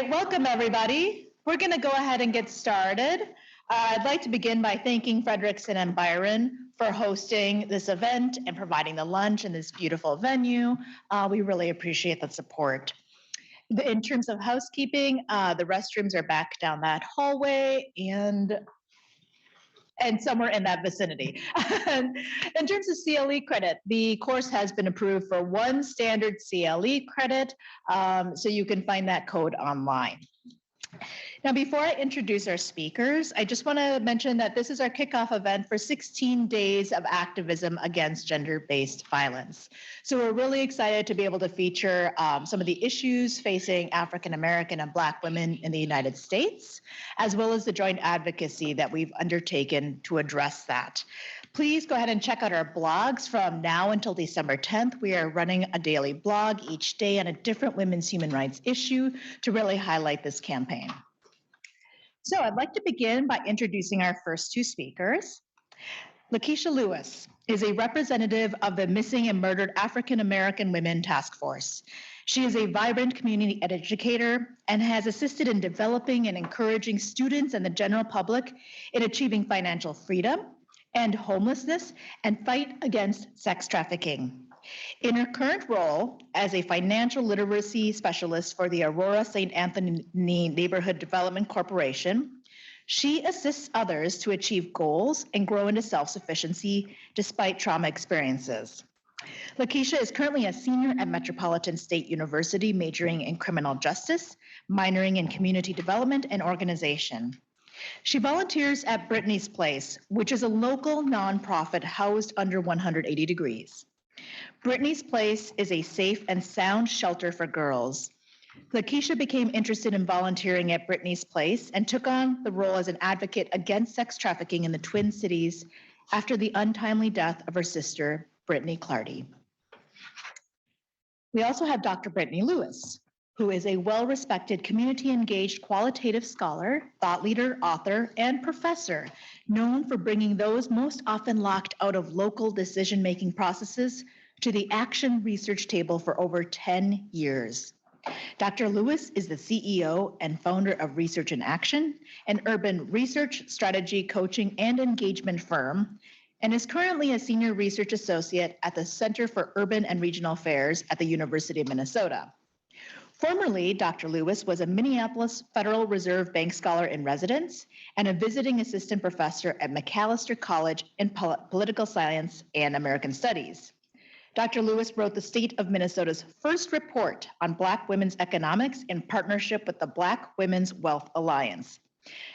right, welcome everybody. We're going to go ahead and get started. I'd like to begin by thanking Fredrikson Byron for hosting this event and providing the lunch in this beautiful venue. We really appreciate the support. In terms of housekeeping, the restrooms are back down that hallway and somewhere in that vicinity. In terms of CLE credit, the course has been approved for one standard CLE credit, so you can find that code online. Now, before I introduce our speakers, I just want to mention that this is our kickoff event for 16 days of activism against gender-based violence. So we're really excited to be able to feature some of the issues facing African American and Black women in the United States, as well as the joint advocacy that we've undertaken to address that. Please go ahead and check out our blogs from now until December 10th. We are running a daily blog each day on a different women's human rights issue to really highlight this campaign. So I'd like to begin by introducing our first two speakers. Lakeisha Lewis is a representative of the Missing and Murdered African American Women Task Force. She is a vibrant community educator and has assisted in developing and encouraging students and the general public in achieving financial freedom and homelessness and fight against sex trafficking. In her current role as a financial literacy specialist for the Aurora St. Anthony Neighborhood Development Corporation, she assists others to achieve goals and grow into self-sufficiency despite trauma experiences. Lakeisha is currently a senior at Metropolitan State University, majoring in criminal justice, minoring in community development and organization. She volunteers at Brittany's Place, which is a local nonprofit housed under 180 degrees. Brittany's Place is a safe and sound shelter for girls. Lakeisha became interested in volunteering at Brittany's Place and took on the role as an advocate against sex trafficking in the Twin Cities after the untimely death of her sister, Brittany Clardy. We also have Dr. Brittany Lewis, who is a well-respected, community-engaged qualitative scholar, thought leader, author, and professor, known for bringing those most often locked out of local decision-making processes to the action research table for over 10 years. Dr. Lewis is the CEO and founder of Research in Action, an urban research, strategy, coaching, and engagement firm, and is currently a senior research associate at the Center for Urban and Regional Affairs at the University of Minnesota. Formerly, Dr. Lewis was a Minneapolis Federal Reserve Bank Scholar in Residence and a visiting assistant professor at Macalester College in Political Science and American Studies. Dr. Lewis wrote the state of Minnesota's first report on Black women's economics in partnership with the Black Women's Wealth Alliance.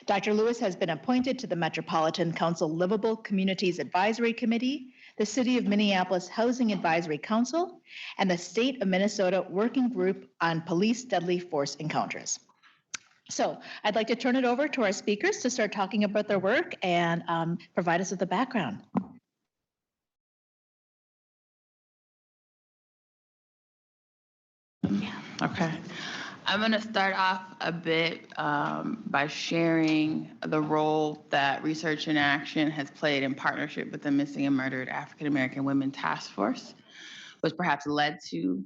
Dr. Lewis has been appointed to the Metropolitan Council Livable Communities Advisory Committee, the City of Minneapolis Housing Advisory Council, and the State of Minnesota Working Group on Police Deadly Force Encounters. So I'd like to turn it over to our speakers to start talking about their work and provide us with a background. Okay. I'm going to start off a bit by sharing the role that Research in Action has played in partnership with the Missing and Murdered African American Women Task Force, which perhaps led to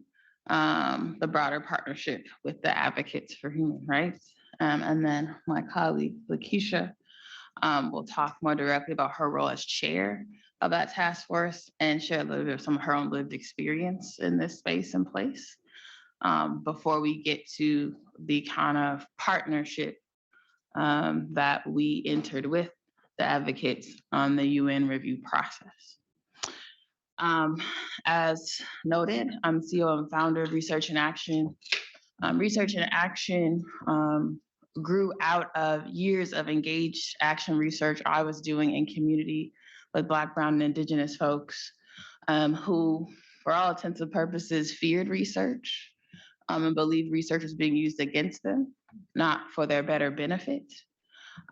the broader partnership with the Advocates for Human Rights. And then my colleague, Lakeisha, will talk more directly about her role as chair of that task force and share a little bit of some of her own lived experience in this space and place. Before we get to the kind of partnership that we entered with the Advocates on the UN review process. As noted, I'm CEO and founder of Research in Action. Research in Action grew out of years of engaged action research I was doing in community with Black, Brown, and Indigenous folks who, for all intents and purposes, feared research. And believe research was being used against them, not for their better benefit.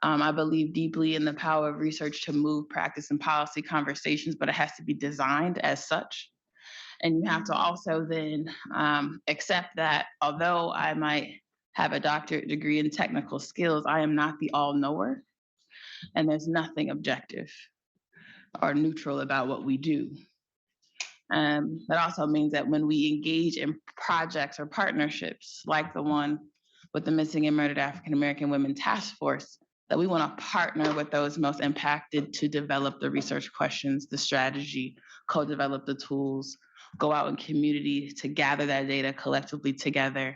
I believe deeply in the power of research to move practice and policy conversations, but it has to be designed as such. And you have to also then accept that although I might have a doctorate degree in technical skills, I am not the all-knower, and there's nothing objective or neutral about what we do. That also means that when we engage in projects or partnerships like the one with the Missing and Murdered African American Women Task Force that we want to partner with those most impacted to develop the research questions, the strategy, co-develop the tools, go out in community to gather that data collectively together.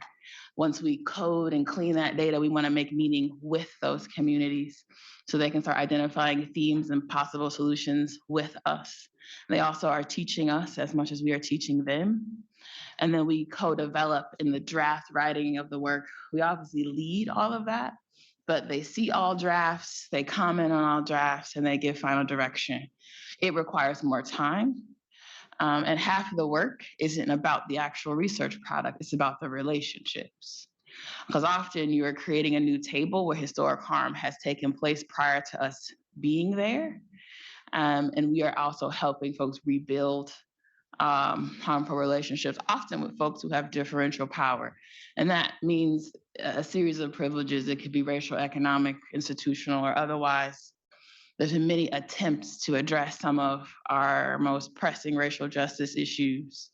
Once we code and clean that data, we want to make meaning with those communities so they can start identifying themes and possible solutions with us. They also are teaching us as much as we are teaching them. And then we co-develop in the draft writing of the work. We obviously lead all of that, but they see all drafts, they comment on all drafts, and they give final direction. It requires more time. And half of the work isn't about the actual research product, it's about the relationships. Because often you are creating a new table where historic harm has taken place prior to us being there. And we are also helping folks rebuild harmful relationships, often with folks who have differential power. And that means a series of privileges. It could be racial, economic, institutional, or otherwise. There's been many attempts to address some of our most pressing racial justice issues.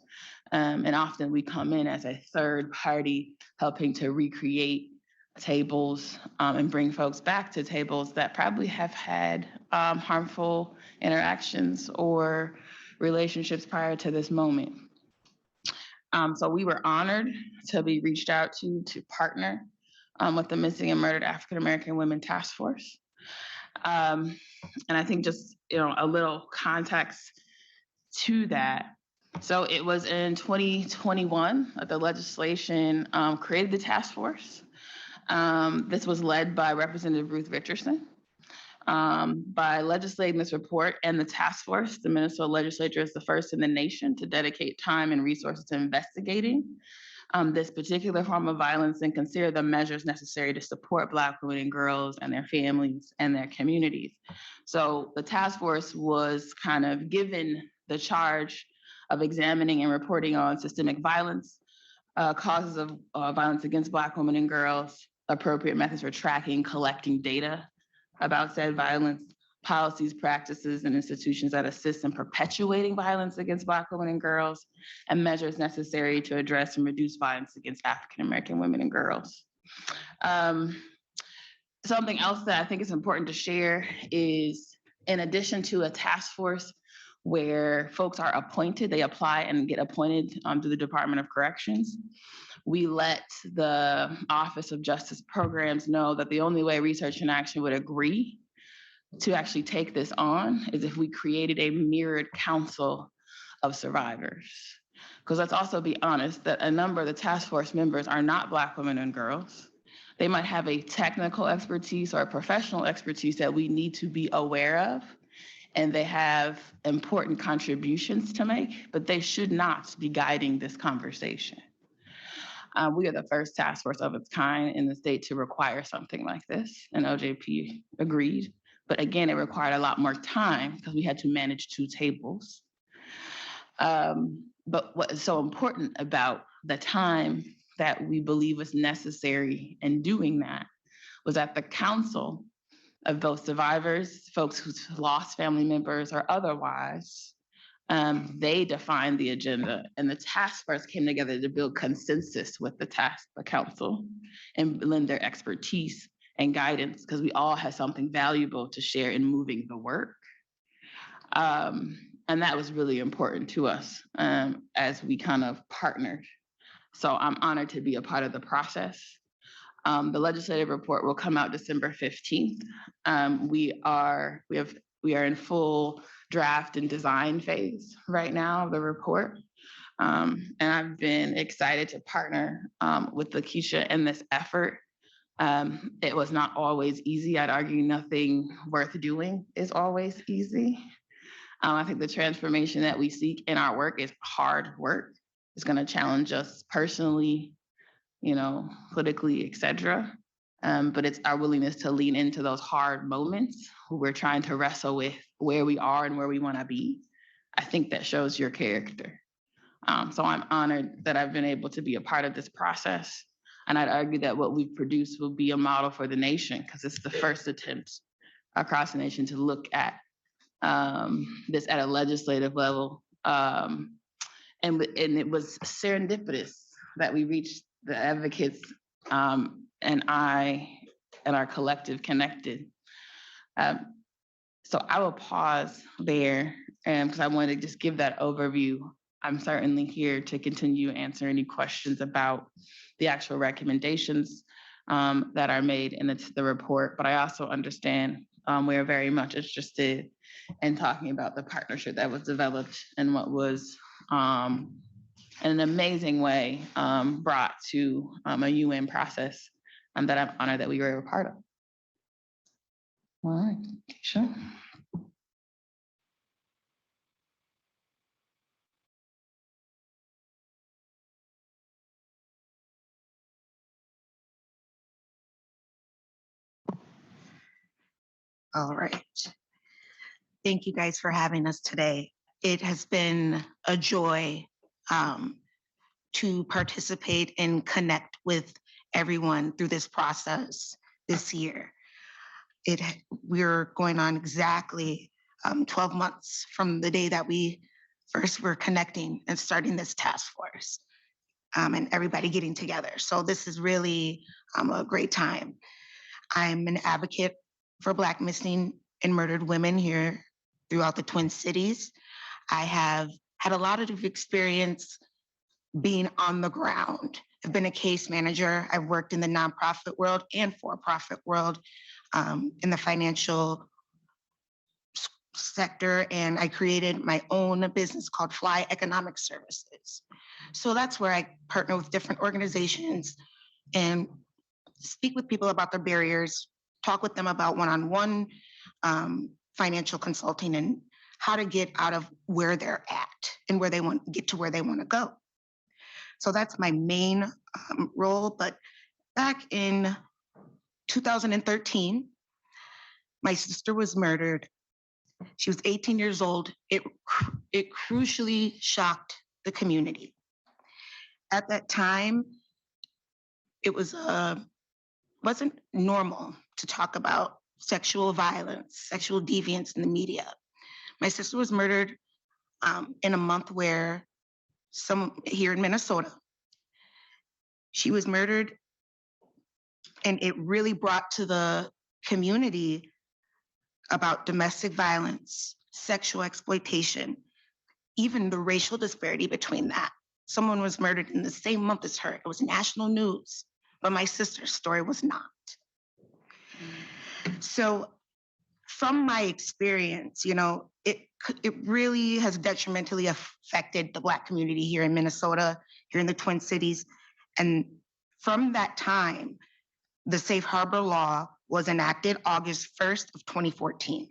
And often we come in as a third party helping to recreate tables and bring folks back to tables that probably have had harmful interactions or relationships prior to this moment. So we were honored to be reached out to partner with the Missing and Murdered African American Women Task Force. And I think just a little context to that. So it was in 2021 that the legislation created the task force. This was led by Representative Ruth Richardson. By legislating this report and the task force, the Minnesota legislature is the first in the nation to dedicate time and resources to investigating this particular form of violence and consider the measures necessary to support Black women and girls and their families and their communities. So the task force was kind of given the charge of examining and reporting on systemic violence, causes of violence against Black women and girls, appropriate methods for tracking, collecting data about said violence, policies, practices, and institutions that assist in perpetuating violence against Black women and girls, and measures necessary to address and reduce violence against African American women and girls. Something else that I think is important to share is, in addition to a task force where folks are appointed, they apply and get appointed to the Department of Corrections, we let the Office of Justice Programs know that the only way Research and Action would agree to actually take this on is if we created a mirrored council of survivors. Because let's also be honest that a number of the task force members are not Black women and girls. They might have a technical expertise or a professional expertise that we need to be aware of, and they have important contributions to make, but they should not be guiding this conversation. We are the first task force of its kind in the state to require something like this, and OJP agreed. But again, it required a lot more time because we had to manage two tables. But what is so important about the time that we believe was necessary in doing that was that the council of both survivors, folks who lost family members or otherwise, they defined the agenda, and the task force came together to build consensus with the council and lend their expertise and guidance, because we all had something valuable to share in moving the work. And that was really important to us as we kind of partnered. So I'm honored to be a part of the process. The legislative report will come out December 15th. We are in full draft and design phase right now of the report. And I've been excited to partner with Lakeisha in this effort. It was not always easy. I'd argue nothing worth doing is always easy. I think the transformation that we seek in our work is hard work. It's going to challenge us personally, politically, et cetera. But it's our willingness to lean into those hard moments where we're trying to wrestle with where we are and where we want to be. I think that shows your character. So I'm honored that I've been able to be a part of this process. And I'd argue that what we've produced will be a model for the nation, because it's the first attempt across the nation to look at this at a legislative level. And it was serendipitous that we reached the advocates and I and our collective connected. So I will pause there because I wanted to just give that overview. I'm certainly here to continue to answer any questions about the actual recommendations that are made in the report, but I also understand we are very much interested in talking about the partnership that was developed and what was in an amazing way brought to a UN process that I'm honored that we were a part of. All right, Keisha. All right. Thank you guys for having us today. It has been a joy to participate and connect with everyone through this process this year. We're going on exactly 12 months from the day that we first were connecting and starting this task force and everybody getting together. So this is really a great time. I'm an advocate for Black missing and murdered women here throughout the Twin Cities. I have had a lot of experience being on the ground. I've been a case manager. I've worked in the nonprofit world and for-profit world in the financial sector, and I created my own business called Fly Economic Services. So that's where I partner with different organizations and speak with people about their barriers, talk with them about one-on-one financial consulting and how to get out of where they're at and where they want to get to where they want to go. So that's my main role. But back in 2013, my sister was murdered. She was 18 years old. It crucially shocked the community. At that time, it wasn't normal to talk about sexual violence, sexual deviance in the media. My sister was murdered in a month where here in Minnesota, she was murdered, and it really brought to the community about domestic violence, sexual exploitation, even the racial disparity between that. Someone was murdered in the same month as her. It was national news, but my sister's story was not. So from my experience, it really has detrimentally affected the Black community here in Minnesota, here in the Twin Cities. And from that time, the Safe Harbor Law was enacted August 1st of 2014.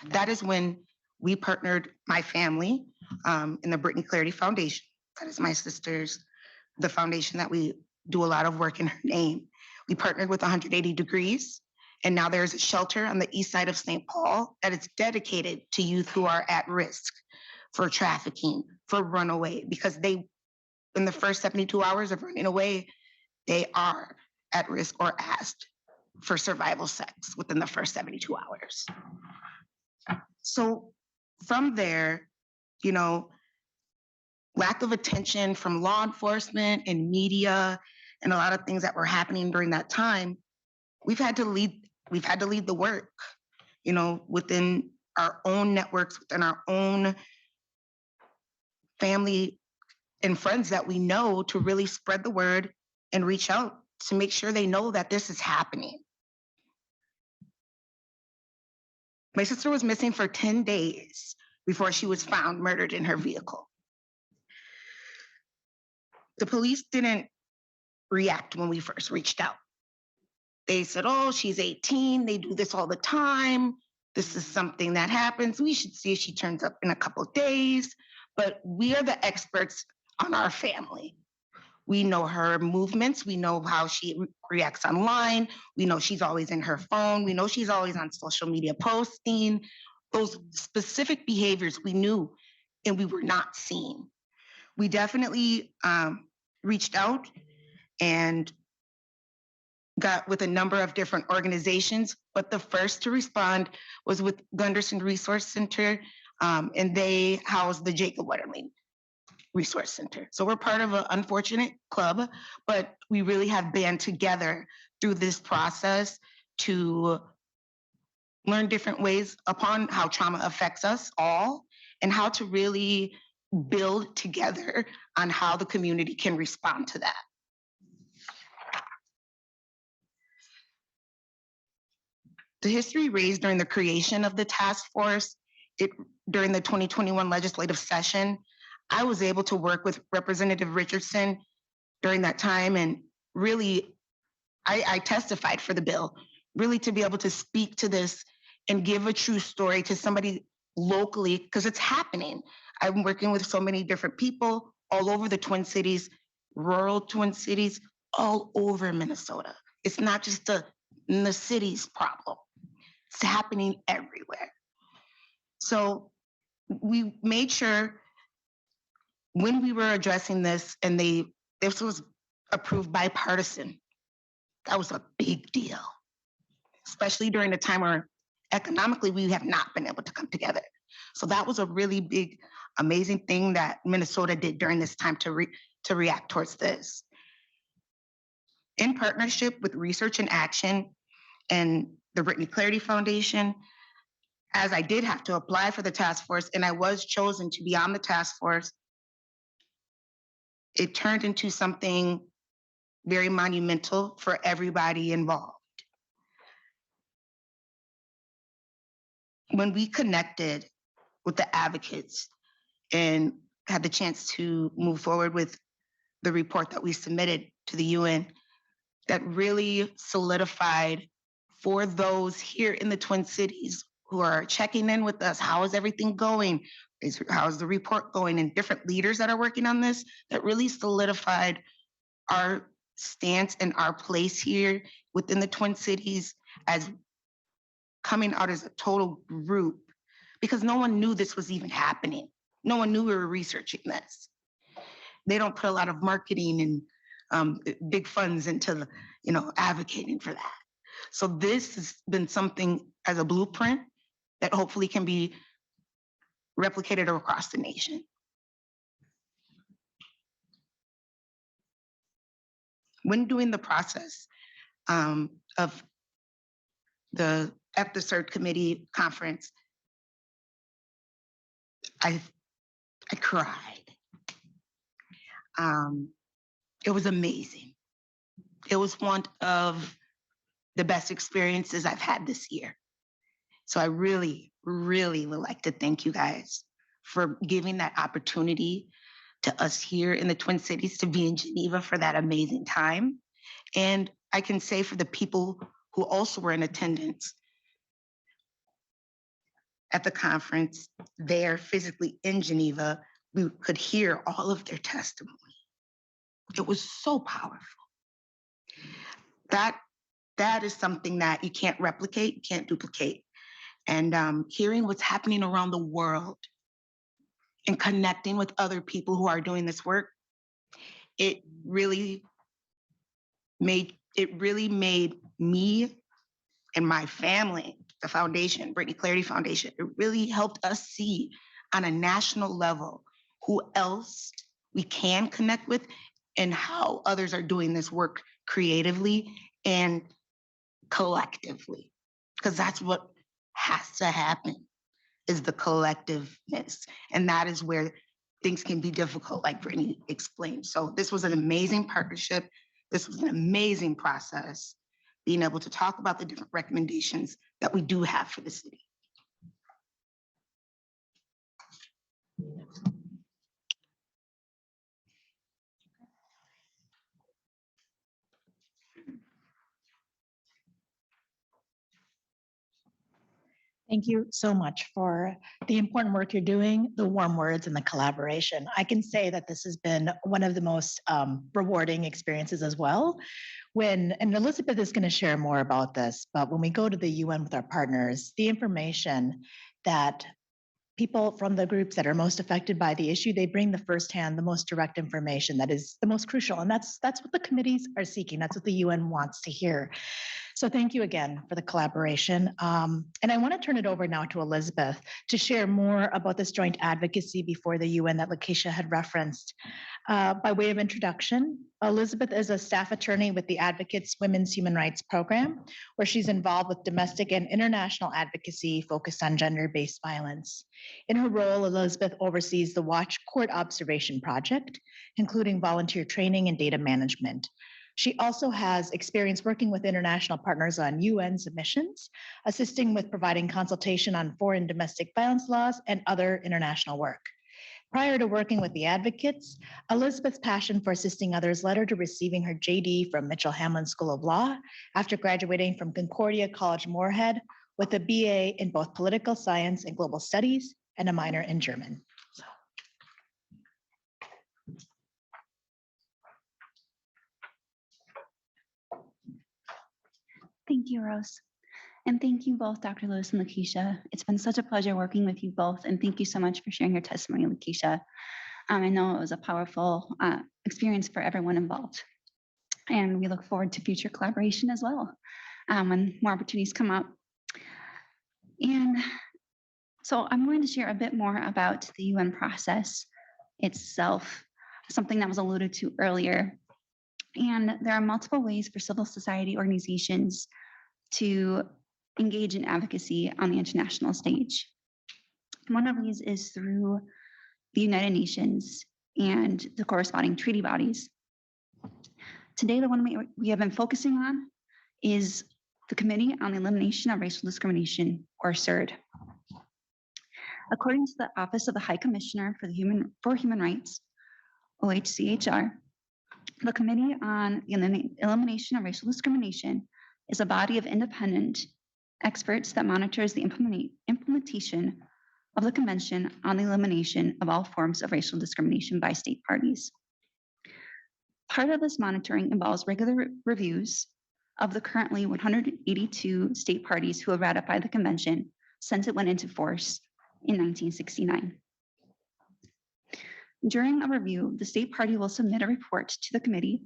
That is when we partnered, my family, in the Brittany Clarity Foundation. That is my sister's, the foundation that we do a lot of work in her name. We partnered with 180 Degrees, and now there's a shelter on the east side of St. Paul that is dedicated to youth who are at risk for trafficking, for runaway, because they, in the first 72 hours of running away, they are at risk or asked for survival sex within the first 72 hours. So from there, lack of attention from law enforcement and media and a lot of things that were happening during that time, we've had to lead the work, within our own networks, within our own family and friends that we know, to really spread the word and reach out to make sure they know that this is happening. My sister was missing for 10 days before she was found murdered in her vehicle. The police didn't react when we first reached out. They said, oh, she's 18. They do this all the time. This is something that happens. We should see if she turns up in a couple of days. But we are the experts on our family. We know her movements. We know how she reacts online. We know she's always in her phone. We know she's always on social media posting. Those specific behaviors we knew, and we were not seeing. We definitely reached out and got with a number of different organizations, but the first to respond was with Gunderson Resource Center, and they housed the Jacob Wetterling Resource Center. So we're part of an unfortunate club, but we really have band together through this process to learn different ways upon how trauma affects us all and how to really build together on how the community can respond to that. The history raised during the creation of the task force, during the 2021 legislative session, I was able to work with Representative Richardson during that time, and really, I testified for the bill, really to be able to speak to this and give a true story to somebody locally, because it's happening. I'm working with so many different people all over the Twin Cities, rural Twin Cities, all over Minnesota. It's not just in the city's problem. It's happening everywhere. So we made sure when we were addressing this, and this was approved bipartisan, that was a big deal, especially during the time where economically we have not been able to come together. So that was a really big, amazing thing that Minnesota did during this time to react towards this. In partnership with Research and Action and the Brittany Clarity Foundation, as I did have to apply for the task force and I was chosen to be on the task force, it turned into something very monumental for everybody involved. When we connected with the advocates and had the chance to move forward with the report that we submitted to the UN, that really solidified for those here in the Twin Cities who are checking in with us, how is everything going? How is the report going? And different leaders that are working on this, that really solidified our stance and our place here within the Twin Cities as coming out as a total group, because no one knew this was even happening. No one knew we were researching this. They don't put a lot of marketing and big funds into advocating for that. So this has been something as a blueprint that hopefully can be replicated across the nation. When doing the process of the CERT committee conference, I cried. It was amazing. It was one of the best experiences I've had this year. So I really, really would like to thank you guys for giving that opportunity to us here in the Twin Cities to be in Geneva for that amazing time. And I can say for the people who also were in attendance at the conference, there physically in Geneva, we could hear all of their testimony. It was so powerful. That is something that you can't replicate, you can't duplicate. And hearing what's happening around the world and connecting with other people who are doing this work, it really made me and my family, the foundation, Brittany Clarity Foundation, it really helped us see on a national level who else we can connect with and how others are doing this work creatively and collectively, because that's what has to happen, is the collectiveness. And that is where things can be difficult, like Brittany explained. So this was an amazing partnership. This was an amazing process, being able to talk about the different recommendations that we do have for the city. Thank you so much for the important work you're doing, the warm words, and the collaboration. I can say that this has been one of the most rewarding experiences as well. And Elizabeth is going to share more about this, but when we go to the UN with our partners, the information that people from the groups that are most affected by the issue, they bring the firsthand, the most direct information that is the most crucial. And that's what the committees are seeking. That's what the UN wants to hear. So thank you again for the collaboration. And I want to turn it over now to Elizabeth to share more about this joint advocacy before the UN that Lakeisha had referenced. By way of introduction, Elizabeth is a staff attorney with the Advocates Women's Human Rights Program, where she's involved with domestic and international advocacy focused on gender-based violence. In her role, Elizabeth oversees the Watch Court Observation Project, including volunteer training and data management. She also has experience working with international partners on UN submissions, assisting with providing consultation on foreign domestic violence laws and other international work. Prior to working with the Advocates, Elizabeth's passion for assisting others led her to receiving her JD from Mitchell Hamlin School of Law after graduating from Concordia College Moorhead with a BA in both political science and global studies and a minor in German. Thank you, Rose. And thank you both, Dr. Lewis and Lakeisha. It's been such a pleasure working with you both. And thank you so much for sharing your testimony, Lakeisha. I know it was a powerful experience for everyone involved. And we look forward to future collaboration as well when more opportunities come up. And so I'm going to share a bit more about the UN process itself, something that was alluded to earlier. And there are multiple ways for civil society organizations to engage in advocacy on the international stage. One of these is through the United Nations and the corresponding treaty bodies. Today, the one we have been focusing on is the Committee on the Elimination of Racial Discrimination, or CERD. According to the Office of the High Commissioner for Human Rights, OHCHR, the Committee on the Elimination of Racial Discrimination is a body of independent experts that monitors the implementation of the Convention on the Elimination of All Forms of Racial Discrimination by state parties. Part of this monitoring involves regular reviews of the currently 182 state parties who have ratified the convention since it went into force in 1969. During a review, the state party will submit a report to the committee,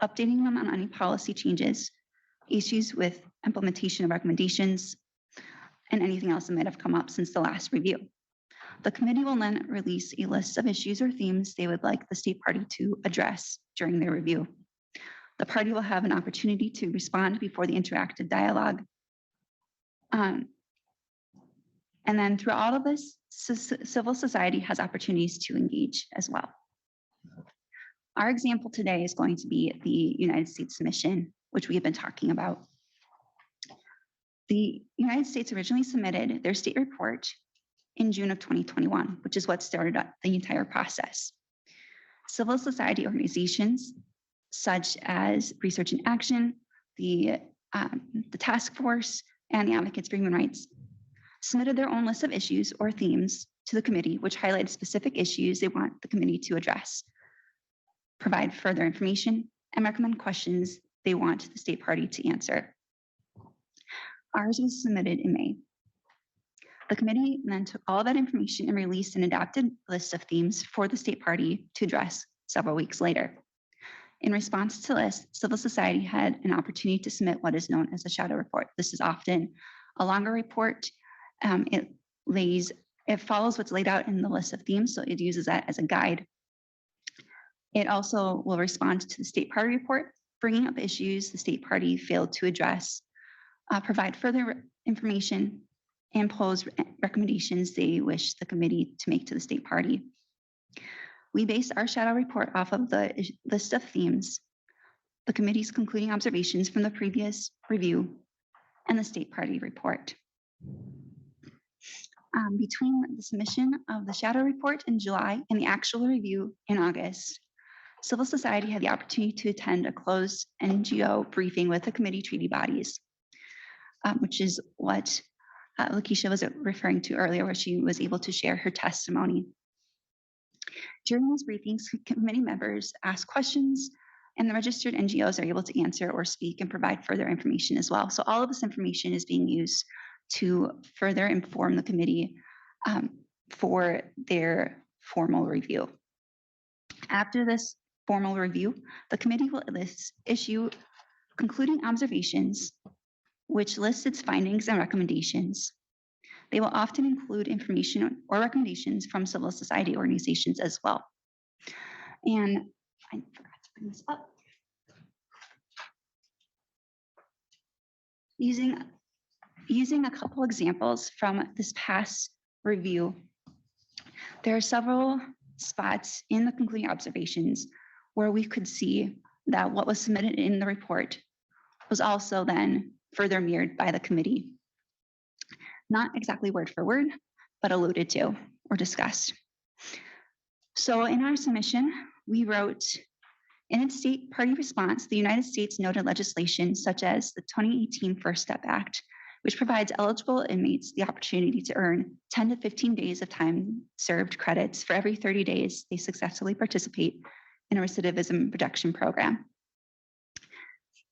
updating them on any policy changes, issues with implementation of recommendations, and anything else that might have come up since the last review. The committee will then release a list of issues or themes they would like the state party to address during their review. The party will have an opportunity to respond before the interactive dialogue. And then through all of this, civil society has opportunities to engage as well. Our example today is going to be the United States mission, which we have been talking about. The United States originally submitted their state report in June of 2021, which is what started the entire process. Civil society organizations such as Research in Action, the task force, and the Advocates for Human Rights submitted their own list of issues or themes to the committee, which highlighted specific issues they want the committee to address, provide further information, and recommend questions they want the state party to answer. Ours was submitted in May. The committee then took all of that information and released an adapted list of themes for the state party to address several weeks later. In response to this, civil society had an opportunity to submit what is known as a shadow report. This is often a longer report. It follows what's laid out in the list of themes, so it uses that as a guide. It also will respond to the state party report, bringing up issues the state party failed to address, provide further information, and pose recommendations they wish the committee to make to the state party. We based our shadow report off of the list of themes, the committee's concluding observations from the previous review, and the state party report. Between the submission of the shadow report in July and the actual review in August, civil society had the opportunity to attend a closed NGO briefing with the committee treaty bodies, which is what Lakeisha was referring to earlier, where she was able to share her testimony. During these briefings, committee members ask questions, and the registered NGOs are able to answer or speak and provide further information as well. So all of this information is being used to further inform the committee for their formal review. After this formal review, the committee will issue concluding observations which lists its findings and recommendations. They will often include information or recommendations from civil society organizations as well. And I forgot to bring this up. Using a couple examples from this past review, there are several spots in the concluding observations where we could see that what was submitted in the report was also then further mirrored by the committee. Not exactly word for word, but alluded to or discussed. So in our submission, we wrote, in its state party response, the United States noted legislation such as the 2018 First Step Act, which provides eligible inmates the opportunity to earn 10 to 15 days of time served credits for every 30 days they successfully participate in a recidivism reduction program.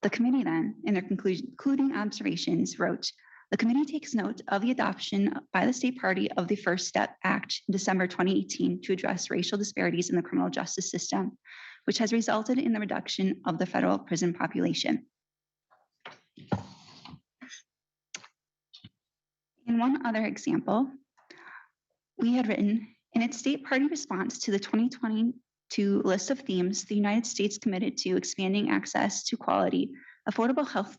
The committee then, in their concluding observations, wrote, the committee takes note of the adoption by the state party of the First Step Act in December 2018 to address racial disparities in the criminal justice system, which has resulted in the reduction of the federal prison population. In one other example, we had written, in its state party response to the 2022 list of themes, the United States committed to expanding access to quality, affordable health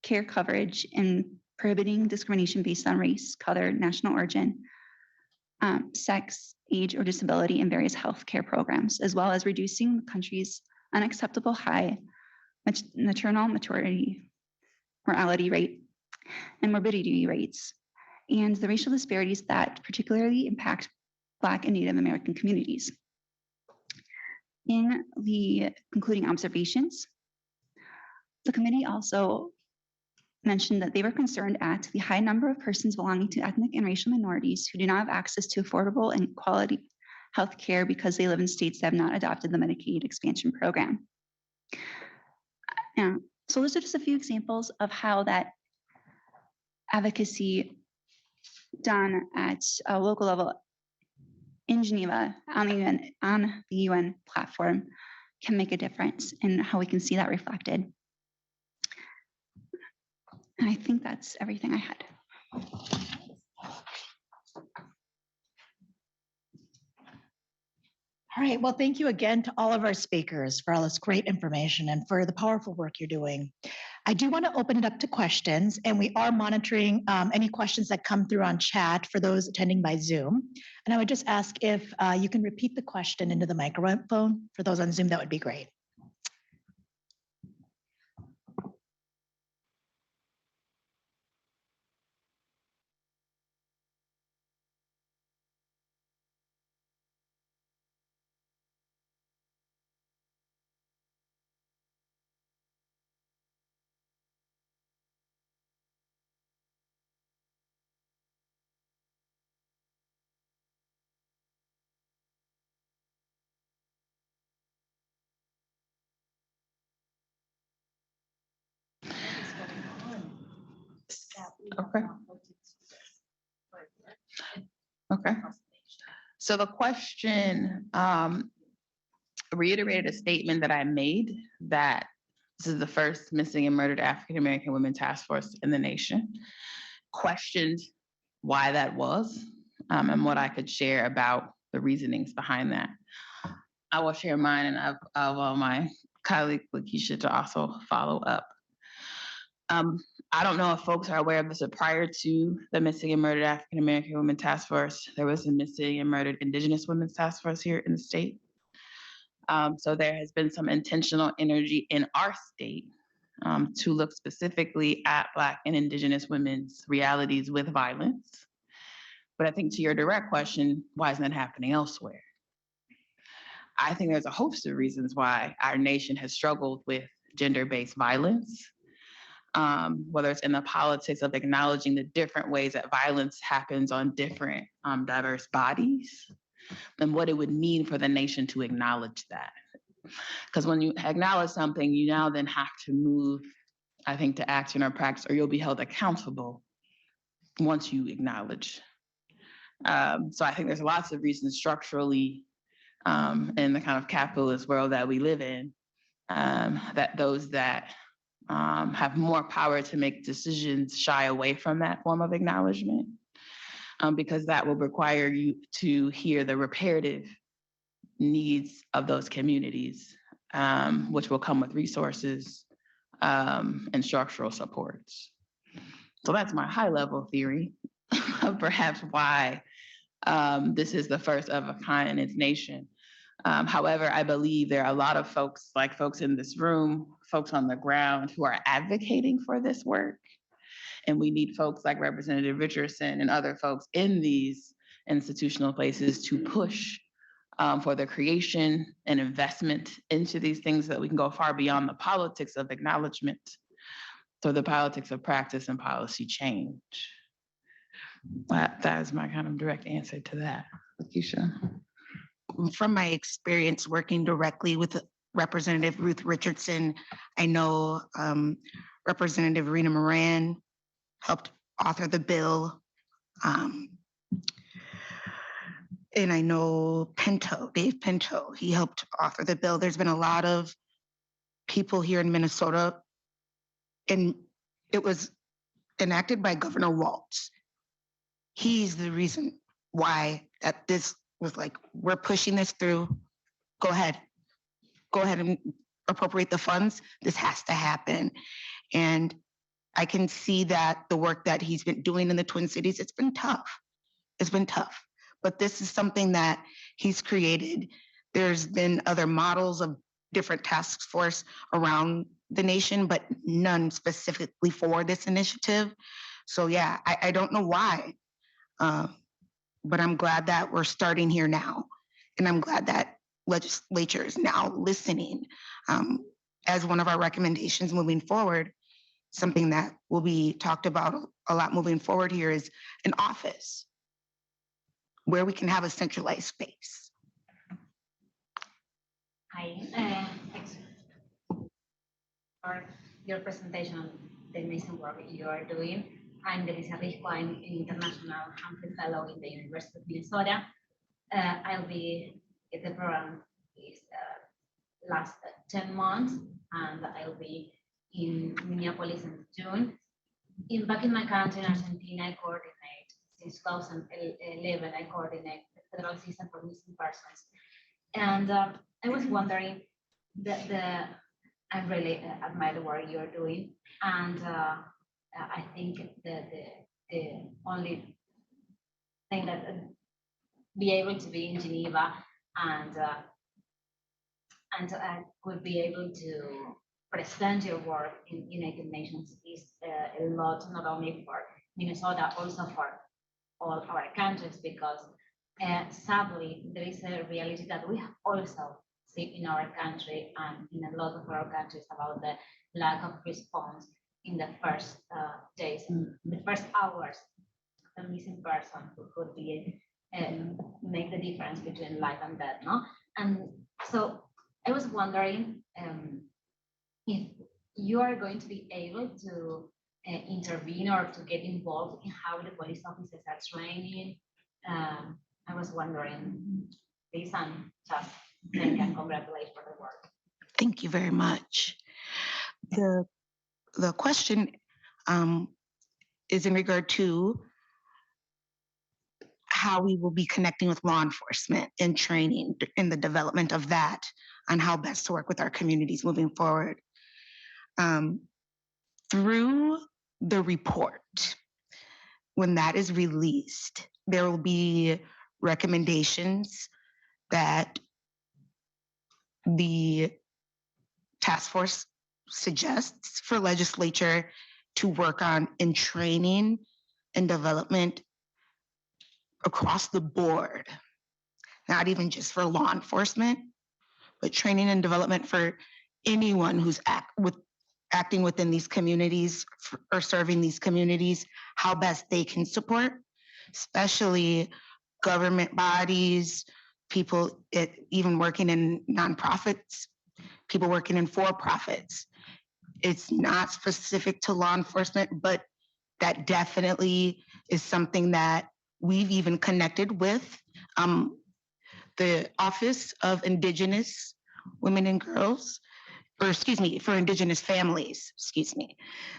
care coverage, and prohibiting discrimination based on race, color, national origin, sex, age, or disability in various health care programs, as well as reducing the country's unacceptable high maternal mortality rate and morbidity rates, and the racial disparities that particularly impact Black and Native American communities. In the concluding observations, the committee also mentioned that they were concerned at the high number of persons belonging to ethnic and racial minorities who do not have access to affordable and quality health care because they live in states that have not adopted the Medicaid expansion program. So those are just a few examples of how that advocacy done at a local level in Geneva on the UN platform can make a difference and how we can see that reflected. And I think that's everything I had. All right, well, thank you again to all of our speakers for all this great information and for the powerful work you're doing. I do want to open it up to questions, and we are monitoring any questions that come through on chat for those attending by Zoom. And I would just ask if you can repeat the question into the microphone for those on Zoom, that would be great. Okay. Okay. So the question reiterated a statement that I made that this is the first missing and murdered African American women task force in the nation. Questioned why that was and what I could share about the reasonings behind that. I will share mine, and I'll allow my colleague Lakeisha to also follow up. I don't know if folks are aware of this, but prior to the Missing and Murdered African American Women Task Force, there was a Missing and Murdered Indigenous Women's Task Force here in the state. So there has been some intentional energy in our state to look specifically at Black and Indigenous women's realities with violence. But I think to your direct question, why isn't that happening elsewhere? I think there's a host of reasons why our nation has struggled with gender-based violence. Whether it's in the politics of acknowledging the different ways that violence happens on different diverse bodies, and what it would mean for the nation to acknowledge that. Because when you acknowledge something, you now then have to move, I think, to action or practice, or you'll be held accountable once you acknowledge. So I think there's lots of reasons structurally in the kind of capitalist world that we live in, that those that have more power to make decisions shy away from that form of acknowledgement, because that will require you to hear the reparative needs of those communities, which will come with resources and structural supports. So that's my high level theory of perhaps why this is the first of a kind in its nation. However, I believe there are a lot of folks, like folks in this room, folks on the ground who are advocating for this work. And we need folks like Representative Richardson and other folks in these institutional places to push for the creation and investment into these things so that we can go far beyond the politics of acknowledgement to the politics of practice and policy change. That is my kind of direct answer to that. Lakeisha. From my experience working directly with Representative Ruth Richardson, I know Representative Rena Moran helped author the bill. And I know Dave Pinto, he helped author the bill. There's been a lot of people here in Minnesota, and it was enacted by Governor Walz. He's the reason why that this was like, we're pushing this through. Go ahead and appropriate the funds. This has to happen. And I can see that the work that he's been doing in the Twin Cities, it's been tough. But this is something that he's created. There's been other models of different task force around the nation, but none specifically for this initiative. So yeah, I don't know why, but I'm glad that we're starting here now. And I'm glad that legislature is now listening as one of our recommendations moving forward. Something that will be talked about a lot moving forward here is an office where we can have a centralized space. Hi, thanks for your presentation on the amazing work you are doing. I'm Delisa Risco. I'm an international Humphrey Fellow in the University of Minnesota. I'll be at the program is last 10 months, and I'll be in Minneapolis in June. Back in my country, in Argentina, I coordinate since 2011. I coordinate the federal system for missing persons, and I was wondering that I really admire the work you're doing, and I think the only thing that be able to be in Geneva and would be able to present your work in United Nations is a lot, not only for Minnesota, also for all our countries, because sadly, there is a reality that we also see in our country and in a lot of our countries about the lack of response in the first days, the first hours of a missing person who could be make the difference between life and death, no? And so I was wondering if you are going to be able to intervene or to get involved in how the police officers are training. I was wondering this, and just thank and congratulate for the work. Thank you very much. The question is in regard to how we will be connecting with law enforcement and training in the development of that on how best to work with our communities moving forward. Through the report, when that is released, there will be recommendations that the task force suggests for legislature to work on in training and development across the board, not even just for law enforcement, but training and development for anyone who's acting within these communities or serving these communities, how best they can support, especially government bodies, people even working in nonprofits, people working in for-profits. It's not specific to law enforcement, but that definitely is something that we've even connected with the Office of Indigenous Women and Girls or excuse me, for Indigenous families, excuse me,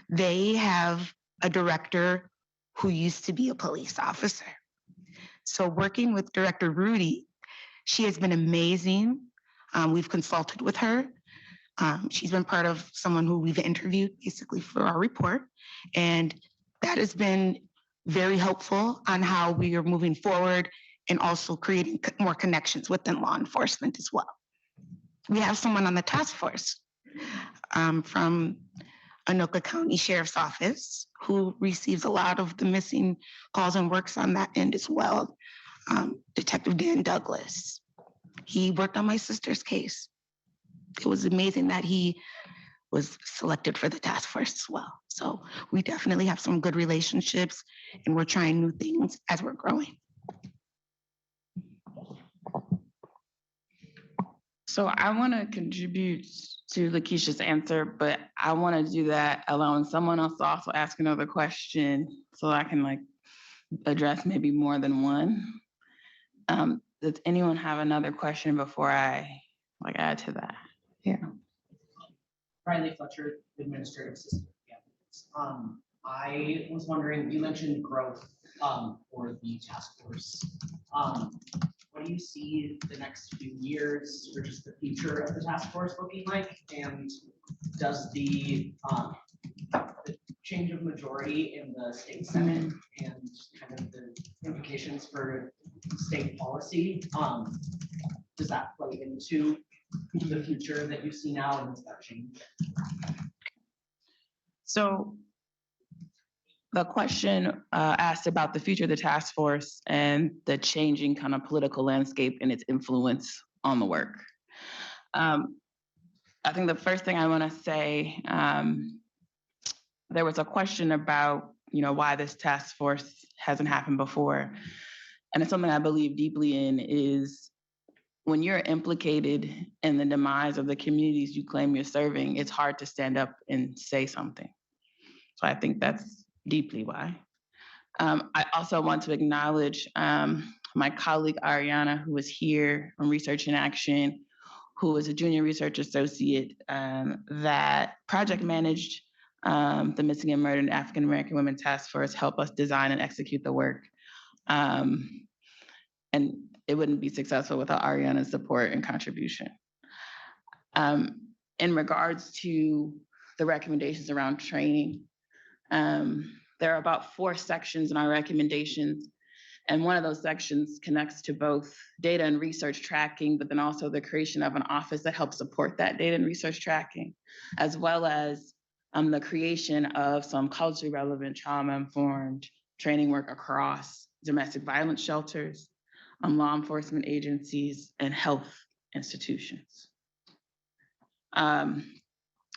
they have a director who used to be a police officer. So working with Director Rudy, she has been amazing. We've consulted with her. She's been part of someone who we've interviewed basically for our report. And that has been very helpful on how we are moving forward and also creating more connections within law enforcement as well. We have someone on the task force from Anoka County Sheriff's Office who receives a lot of the missing calls and works on that end as well. Detective Dan Douglas. He worked on my sister's case. It was amazing that he was selected for the task force as well. So we definitely have some good relationships and we're trying new things as we're growing. So I want to contribute to Lakeisha's answer, but I want to do that allowing someone else to also ask another question so I can like address maybe more than one. Does anyone have another question before I like add to that? Yeah. Riley Fletcher, administrative assistant. Yeah. I was wondering, you mentioned growth for the task force. What do you see the next few years or just the future of the task force looking like? And does the change of majority in the state senate and kind of the implications for state policy, does that play into the future that you see now, and does that change? So the question asked about the future of the task force and the changing kind of political landscape and its influence on the work. I think the first thing I want to say, there was a question about, why this task force hasn't happened before. And it's something I believe deeply in is when you're implicated in the demise of the communities you claim you're serving, it's hard to stand up and say something. So I think that's deeply why. I also want to acknowledge my colleague Ariana, who was here on Research in Action, who was a junior research associate that project managed the Missing and Murdered African American Women Task Force, help us design and execute the work. And it wouldn't be successful without Ariana's support and contribution. In regards to the recommendations around training, there are about 4 sections in our recommendations. And one of those sections connects to both data and research tracking, but then also the creation of an office that helps support that data and research tracking, as well as the creation of some culturally relevant trauma-informed training work across domestic violence shelters, law enforcement agencies, and health institutions.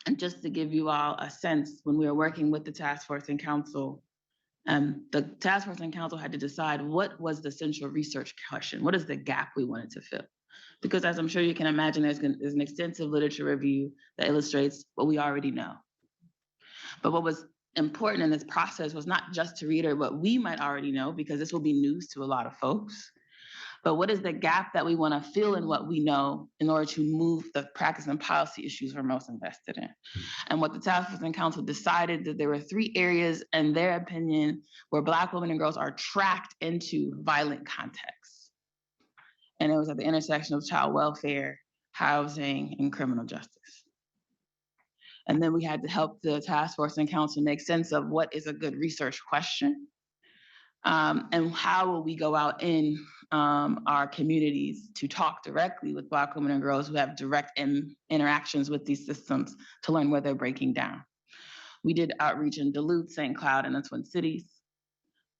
And just to give you all a sense, when we were working with the task force and council, the task force and council had to decide what was the central research question, what is the gap we wanted to fill? Because as I'm sure you can imagine, there's an extensive literature review that illustrates what we already know. But what was important in this process was not just to reiterate what we might already know, because this will be news to a lot of folks, but what is the gap that we want to fill in what we know in order to move the practice and policy issues we're most invested in? And what the task force and council decided that there were 3 areas, in their opinion, where Black women and girls are tracked into violent contexts. And it was at the intersection of child welfare, housing, and criminal justice. And then we had to help the task force and council make sense of what is a good research question, and how will we go out in our communities to talk directly with Black women and girls who have direct interactions with these systems to learn where they're breaking down. We did outreach in Duluth, St. Cloud, and the Twin Cities.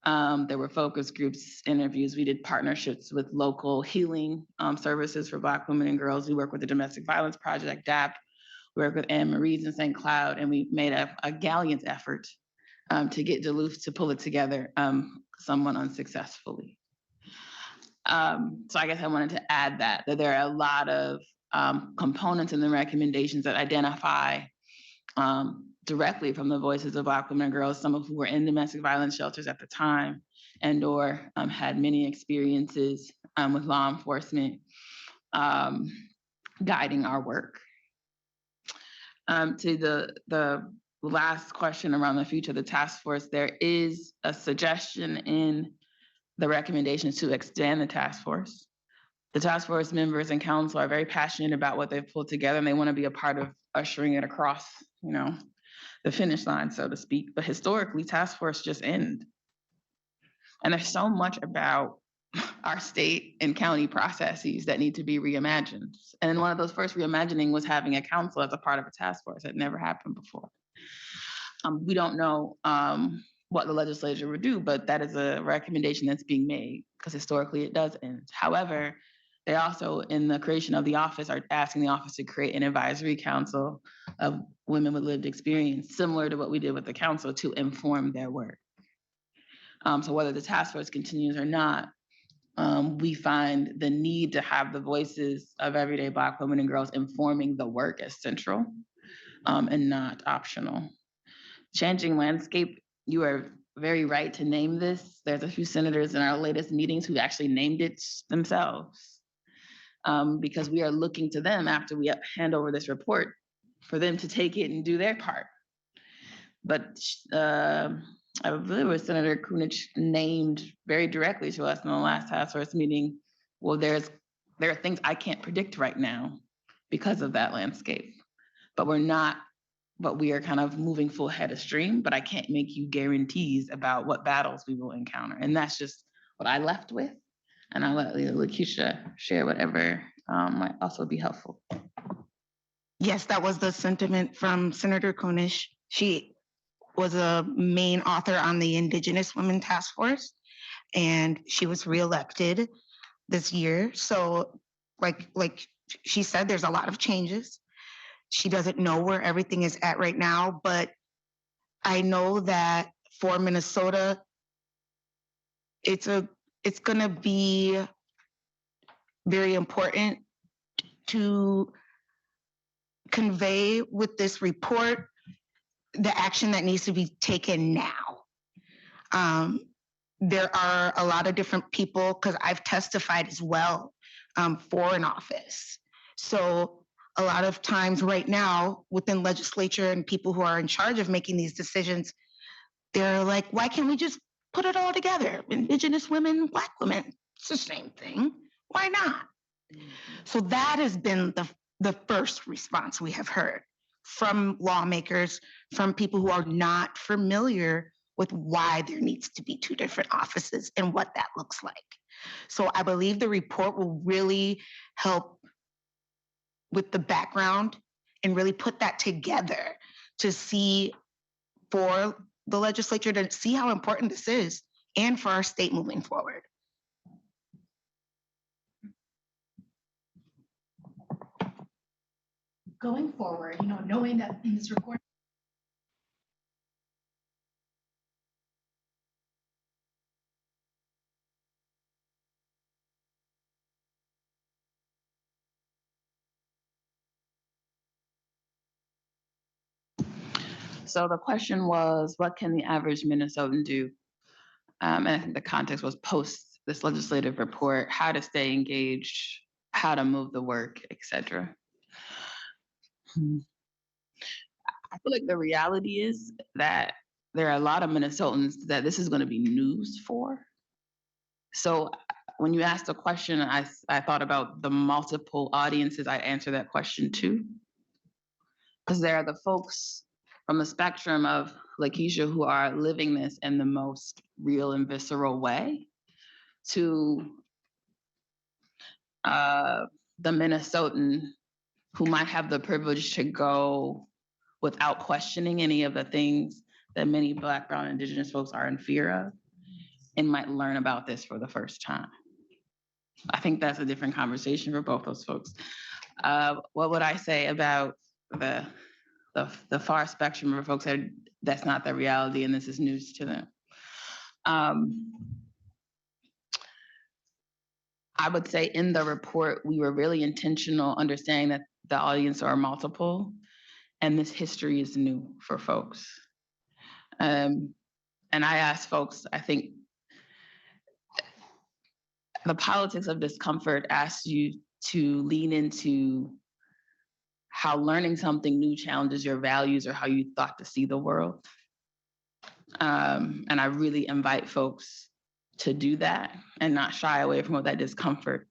There were focus groups, interviews. We did partnerships with local healing services for Black women and girls. We work with the Domestic Violence Project, DAP. We work with Anne Marie's in St. Cloud, and we made a gallant effort to get Duluth to pull it together, somewhat unsuccessfully. So I guess I wanted to add that there are a lot of components in the recommendations that identify directly from the voices of Black women and girls, some of who were in domestic violence shelters at the time and or had many experiences with law enforcement guiding our work. To the last question around the future of the task force, there is a suggestion in the recommendations to extend the task force. The task force members and council are very passionate about what they've pulled together, and they want to be a part of ushering it across, the finish line, so to speak. But historically, task force just end. And there's so much about our state and county processes that need to be reimagined. And one of those first reimagining was having a council as a part of a task force. It never happened before. We don't know what the legislature would do, but that is a recommendation that's being made because historically it does end. However, they also, in the creation of the office, are asking the office to create an advisory council of women with lived experience, similar to what we did with the council, to inform their work. So whether the task force continues or not, we find the need to have the voices of everyday Black women and girls informing the work as central and not optional. Changing landscape, you are very right to name this. There's a few senators in our latest meetings who actually named it themselves because we are looking to them after we hand over this report for them to take it and do their part. But I believe it was Senator Kunich named very directly to us in the last task force meeting, well, there are things I can't predict right now because of that landscape, but we are kind of moving full head of stream, but I can't make you guarantees about what battles we will encounter. And that's just what I left with. And I'll let Lakeisha share whatever might also be helpful. Yes, that was the sentiment from Senator Kunish. She was a main author on the Indigenous Women Task Force, and she was reelected this year. So like she said, there's a lot of changes. She doesn't know where everything is at right now, but I know that for Minnesota, it's gonna be very important to convey with this report the action that needs to be taken now. There are a lot of different people, because I've testified as well for an office. So a lot of times right now within legislature and people who are in charge of making these decisions, they're like, why can't we just put it all together? Indigenous women, Black women, it's the same thing. Why not? So that has been the first response we have heard from lawmakers, from people who are not familiar with why there needs to be two different offices and what that looks like. So I believe the report will really help with the background and really put that together to see for the legislature to see how important this is and for our state moving forward. Going forward, knowing that in this report, So the question was, what can the average Minnesotan do? And I think the context was post this legislative report, how to stay engaged, how to move the work, et cetera. I feel like the reality is that there are a lot of Minnesotans that this is going to be news for. So when you asked the question, I thought about the multiple audiences I answer that question to. Because there are the folks from the spectrum of Lakeisha who are living this in the most real and visceral way, to the Minnesotan who might have the privilege to go without questioning any of the things that many Black, Brown, Indigenous folks are in fear of and might learn about this for the first time. I think that's a different conversation for both those folks. What would I say about the far spectrum of folks that's not their reality and this is news to them? I would say in the report, we were really intentional understanding that the audience are multiple and this history is new for folks. And I asked folks, I think the politics of discomfort asks you to lean into how learning something new challenges your values or how you thought to see the world. And I really invite folks to do that and not shy away from what that discomfort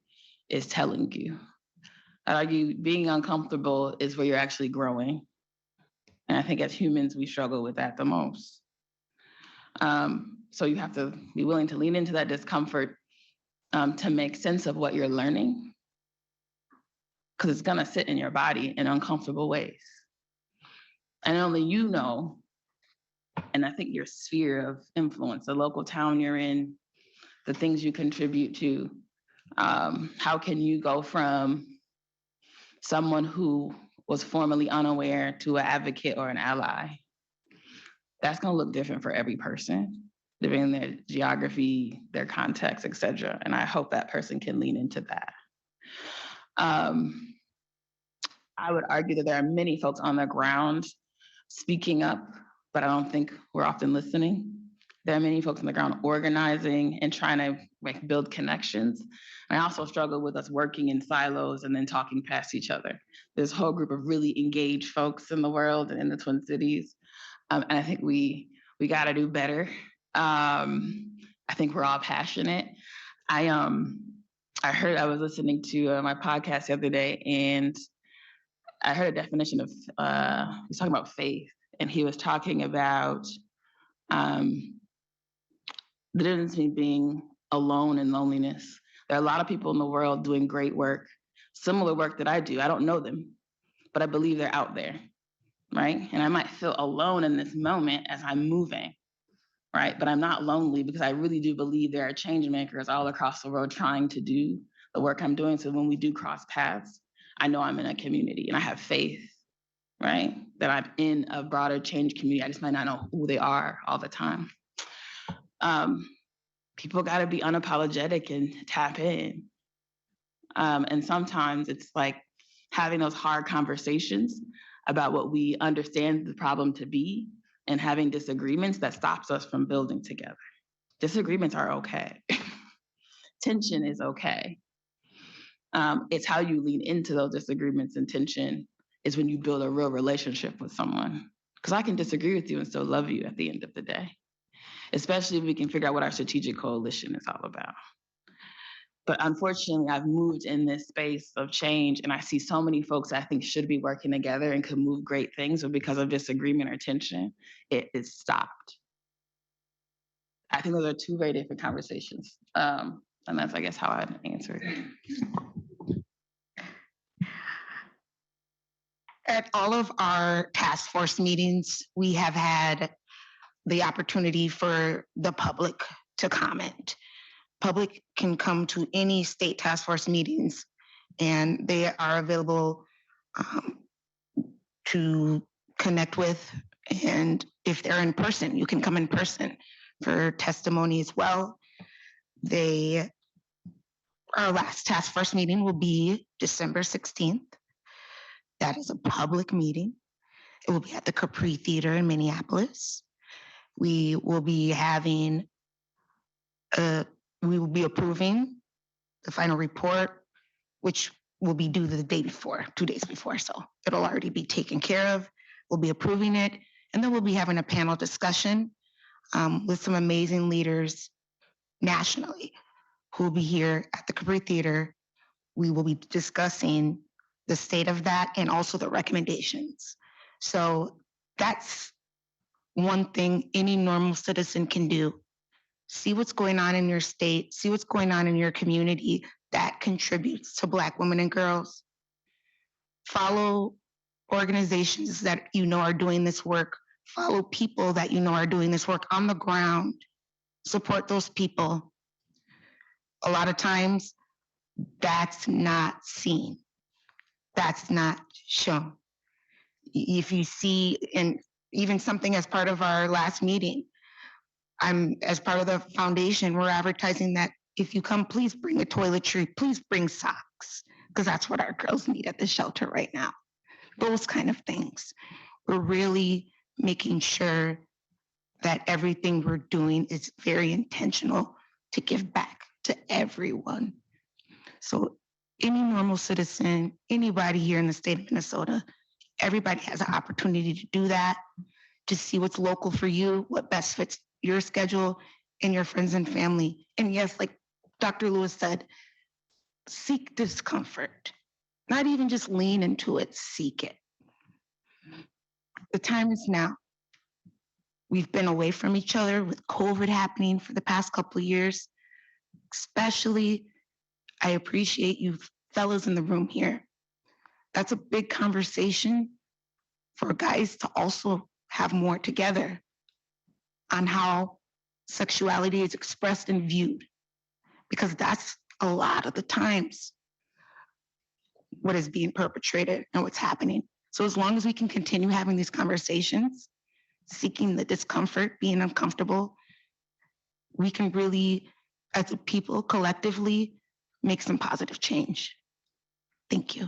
is telling you. I'd argue being uncomfortable is where you're actually growing. And I think as humans, we struggle with that the most. So you have to be willing to lean into that discomfort to make sense of what you're learning, because it's gonna sit in your body in uncomfortable ways. And only you know, and I think your sphere of influence, the local town you're in, the things you contribute to, how can you go from someone who was formerly unaware to an advocate or an ally? That's gonna look different for every person, depending on their geography, their context, et cetera. And I hope that person can lean into that. I would argue that there are many folks on the ground speaking up, but I don't think we're often listening. There are many folks on the ground organizing and trying to build connections. And I also struggle with us working in silos and then talking past each other. There's a whole group of really engaged folks in the world and in the Twin Cities. And I think we gotta do better. I think we're all passionate. I was listening to my podcast the other day, and I heard a definition of, he was talking about faith, and he was talking about the difference between being alone and loneliness. There are a lot of people in the world doing great work, similar work that I do. I don't know them, but I believe they're out there, right? And I might feel alone in this moment as I'm moving, right? But I'm not lonely, because I really do believe there are change makers all across the world trying to do the work I'm doing. So when we do cross paths, I know I'm in a community and I have faith, right? That I'm in a broader change community. I just might not know who they are all the time. People gotta be unapologetic and tap in. And sometimes it's like having those hard conversations about what we understand the problem to be and having disagreements that stops us from building together. Disagreements are okay. Tension is okay. It's how you lean into those disagreements and tension is when you build a real relationship with someone. Because I can disagree with you and still love you at the end of the day, especially if we can figure out what our strategic coalition is all about. But unfortunately, I've moved in this space of change, and I see so many folks I think should be working together and could move great things, but because of disagreement or tension, it is stopped. I think those are two very different conversations. And that's, I guess, how I'd answer it. At all of our task force meetings, we have had the opportunity for the public to comment. Public can come to any state task force meetings, and they are available to connect with. And if they're in person, you can come in person for testimony as well. Our last task force meeting will be December 16th. That is a public meeting. It will be at the Capri Theater in Minneapolis. We will be having, we will be approving the final report, which will be due the day before, 2 days before. So it'll already be taken care of. We'll be approving it. And then we'll be having a panel discussion with some amazing leaders nationally who will be here at the Capri Theater. We will be discussing the state of that and also the recommendations. So that's one thing any normal citizen can do. See what's going on in your state, see what's going on in your community that contributes to Black women and girls. Follow organizations that you know are doing this work. Follow people that you know are doing this work on the ground. Support those people. A lot of times, that's not seen. That's not shown. If you see, and even something as part of our last meeting, as part of the foundation, we're advertising that if you come, please bring a toiletry, please bring socks, because that's what our girls need at the shelter right now. Those kind of things. We're really making sure that everything we're doing is very intentional to give back to everyone. So any normal citizen, anybody here in the state of Minnesota, everybody has an opportunity to do that, to see what's local for you, what best fits your schedule and your friends and family. And yes, like Dr. Lewis said, seek discomfort, not even just lean into it, seek it. The time is now. We've been away from each other with COVID happening for the past couple of years. Especially, I appreciate you fellas in the room here. That's a big conversation for guys to also have more together on how sexuality is expressed and viewed, because that's a lot of the times what is being perpetrated and what's happening. So as long as we can continue having these conversations, seeking the discomfort, being uncomfortable, we can really, as a people, collectively make some positive change. Thank you.